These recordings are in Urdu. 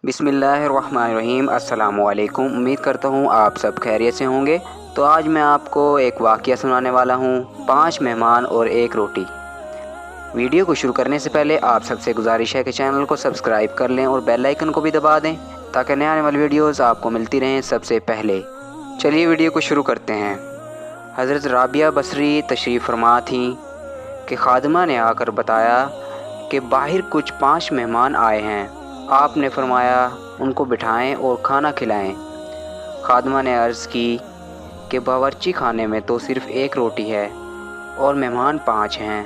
بسم اللہ الرحمن الرحیم۔ السلام علیکم۔ امید کرتا ہوں آپ سب خیریت سے ہوں گے۔ تو آج میں آپ کو ایک واقعہ سنانے والا ہوں، 5 مہمان اور 1 روٹی۔ ویڈیو کو شروع کرنے سے پہلے آپ سب سے گزارش ہے کہ چینل کو سبسکرائب کر لیں اور بیل آئیکن کو بھی دبا دیں تاکہ نئے آنے والی ویڈیوز آپ کو ملتی رہیں سب سے پہلے۔ چلیے ویڈیو کو شروع کرتے ہیں۔ حضرت رابعہ بصری تشریف فرما تھیں کہ خادمہ نے آ کر بتایا کہ باہر کچھ 5 مہمان آئے ہیں۔ آپ نے فرمایا ان کو بٹھائیں اور کھانا کھلائیں۔ خادمہ نے عرض کی کہ باورچی خانے میں تو صرف 1 روٹی ہے اور مہمان 5 ہیں۔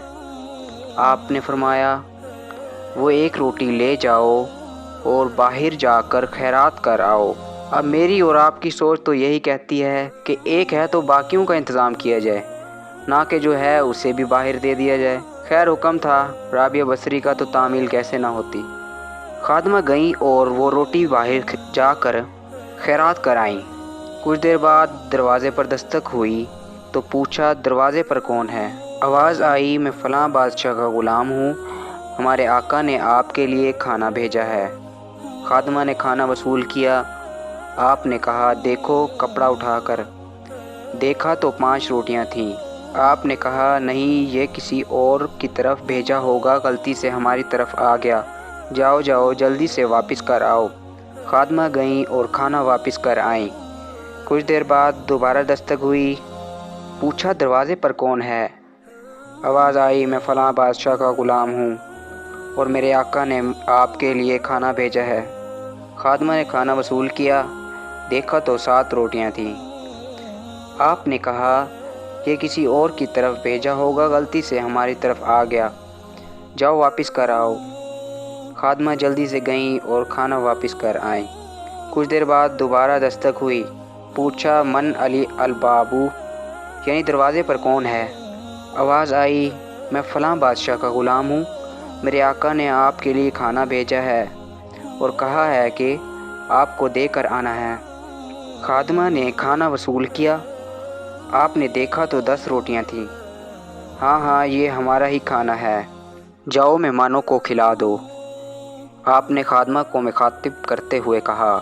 آپ نے فرمایا وہ 1 روٹی لے جاؤ اور باہر جا کر خیرات کر آؤ۔ اب میری اور آپ کی سوچ تو یہی کہتی ہے کہ 1 ہے تو باقیوں کا انتظام کیا جائے، نہ کہ جو ہے اسے بھی باہر دے دیا جائے۔ خیر حکم تھا رابعہ بصری کا تو تعمیل کیسے نہ ہوتی۔ خادمہ گئیں اور وہ روٹی باہر جا کر خیرات کر آئیں۔ کچھ دیر بعد دروازے پر دستک ہوئی تو پوچھا دروازے پر کون ہے؟ آواز آئی میں فلاں بادشاہ کا غلام ہوں، ہمارے آقا نے آپ کے لیے کھانا بھیجا ہے۔ خادمہ نے کھانا وصول کیا۔ آپ نے کہا دیکھو کپڑا اٹھا کر۔ دیکھا تو 5 روٹیاں تھیں۔ آپ نے کہا نہیں یہ کسی اور کی طرف بھیجا ہوگا، غلطی سے ہماری طرف آ گیا، جاؤ جاؤ جلدی سے واپس کر آؤ۔ خادمہ گئیں اور کھانا واپس کر آئیں۔ کچھ دیر بعد دوبارہ دستک ہوئی، پوچھا دروازے پر کون ہے؟ آواز آئی میں فلاں بادشاہ کا غلام ہوں اور میرے آقا نے آپ کے لیے کھانا بھیجا ہے۔ خادمہ نے کھانا وصول کیا۔ دیکھا تو 7 روٹیاں تھیں۔ آپ نے کہا یہ کسی اور کی طرف بھیجا ہوگا، غلطی سے ہماری طرف آ گیا، جاؤ واپس کر آؤ۔ خادمہ جلدی سے گئیں اور کھانا واپس کر آئیں۔ کچھ دیر بعد دوبارہ دستک ہوئی، پوچھا من علی البابو، یعنی دروازے پر کون ہے؟ آواز آئی میں فلاں بادشاہ کا غلام ہوں، میرے آقا نے آپ کے لیے کھانا بھیجا ہے اور کہا ہے کہ آپ کو دے کر آنا ہے۔ خادمہ نے کھانا وصول کیا۔ آپ نے دیکھا تو 10 روٹیاں تھیں۔ ہاں ہاں یہ ہمارا ہی کھانا ہے، جاؤ مہمانوں کو کھلا دو۔ آپ نے خادمہ کو مخاطب کرتے ہوئے کہا۔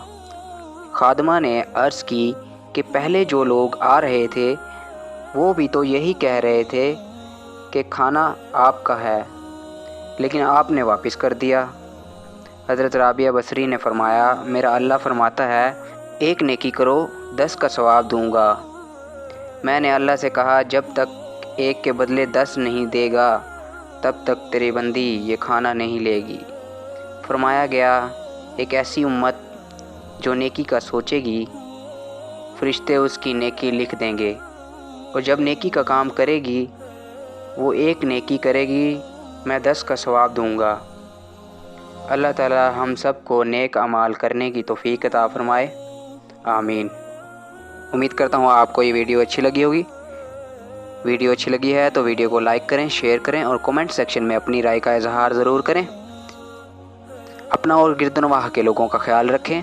خادمہ نے عرض کی کہ پہلے جو لوگ آ رہے تھے وہ بھی تو یہی کہہ رہے تھے کہ کھانا آپ کا ہے، لیکن آپ نے واپس کر دیا۔ حضرت رابعہ بصری نے فرمایا میرا اللہ فرماتا ہے 1 نیکی کرو 10 کا ثواب دوں گا۔ میں نے اللہ سے کہا جب تک 1 کے بدلے 10 نہیں دے گا تب تک تیری بندی یہ کھانا نہیں لے گی۔ فرمایا گیا ایک ایسی امت جو نیکی کا سوچے گی فرشتے اس کی نیکی لکھ دیں گے، اور جب نیکی کا کام کرے گی وہ 1 نیکی کرے گی میں 10 کا ثواب دوں گا۔ اللہ تعالی ہم سب کو نیک اعمال کرنے کی توفیق عطا فرمائے، آمین۔ امید کرتا ہوں آپ کو یہ ویڈیو اچھی لگی ہوگی۔ ویڈیو اچھی لگی ہے تو ویڈیو کو لائک کریں، شیئر کریں اور کومنٹ سیکشن میں اپنی رائے کا اظہار ضرور کریں۔ اپنا اور گرد و نواح کے لوگوں کا خیال رکھیں۔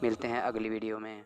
ملتے ہیں اگلی ویڈیو میں۔